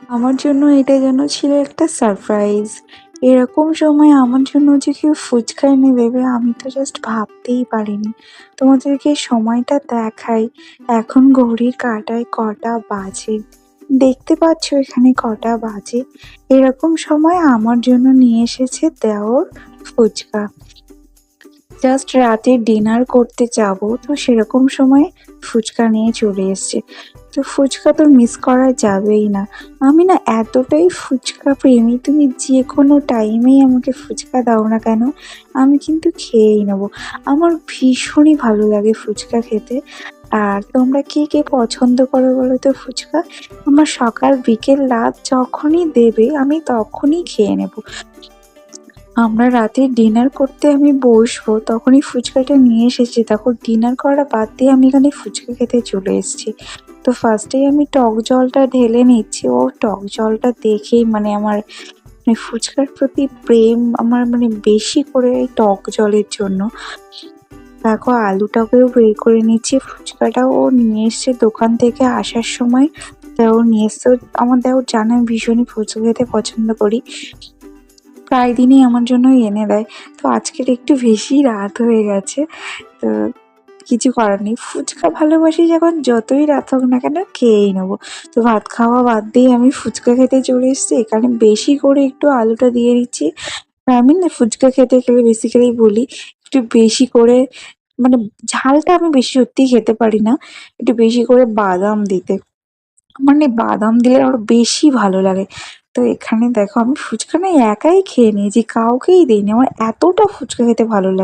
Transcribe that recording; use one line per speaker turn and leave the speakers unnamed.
আমার জন্য এটা যেন ছিল একটা সারপ্রাইজ। এরকম সময় আমার জন্য যে কেউ ফুচকা এনে দেবে আমি তো জাস্ট ভাবতেই পারিনি। তোমাদেরকে সময়টা দেখাই, এখন ঘড়ির কাঁটায় কটা বাজে। দেখতে পাচ্ছ এখানে কটা বাজে। এরকম সময় আমার জন্য নিয়ে এসেছে দেওর ফুচকা। জাস্ট রাতে ডিনার করতে যাবো তো সেরকম সময় ফুচকা নিয়ে চলে এসছে। তো ফুচকা তো মিস করা যাবেই না। আমি না এতটাই ফুচকা প্রেমী, তুমি যে কোনো টাইমেই আমাকে ফুচকা দাও না কেন আমি কিন্তু খেয়েই নেবো। আমার ভীষণই ভালো লাগে ফুচকা খেতে। আর তোমরা কে কে পছন্দ করো বলো তো ফুচকা? আমার সকাল বিকেল রাত যখনই দেবে আমি তখনই খেয়ে নেবো। আমরা রাতে ডিনার করতে আমি বসবো তখনই ফুচকাটা নিয়ে এসেছি, তখন ডিনার করা বাদ দিয়ে আমি এখানে ফুচকা খেতে চলে এসেছি। তো ফার্স্টেই আমি টক জলটা ঢেলে নিচ্ছি। ও টক জলটা দেখেই মানে আমার মানে ফুচকার প্রতি প্রেম আমার মানে বেশি করে এই টক জলের জন্য। দেখো আলুটাকেও বের করে নিচ্ছি, ফুচকাটাও ও নিয়ে এসছে দোকান থেকে আসার সময়। দেওর নিয়ে এসছে, আমার দেওর জানে আমি ভীষণই ফুচকা খেতে পছন্দ করি, প্রায় দিনই আমার জন্যই এনে দেয়। তো আজকের একটু বেশি রাত হয়ে গেছে। তো কিছু করার নেই। ফুচকা ভালোবাসি যখন যতই রাত হোক না কেন খেয়েই নেবো। তো ভাত খাওয়া বাদ দিয়ে আমি ফুচকা খেতে চলে এসেছি। এখানে বেশি করে একটু আলুটা দিয়ে দিচ্ছি। আর আমি না ফুচকা খেতে গেলে বেসিক্যালি বলি একটু বেশি করে মানে ঝালটা আমি বেশি সত্যিই খেতে পারি না। একটু বেশি করে বাদাম দিতে। আমার না বাদাম দিলে আরো বেশি ভালো লাগে। তো এখানে দেখো আমি ফুচকা না একাই খেয়ে নিয়েছি, কাউকেই দিইনি। আমার এতটা ফুচকা খেতে ভালো লাগে।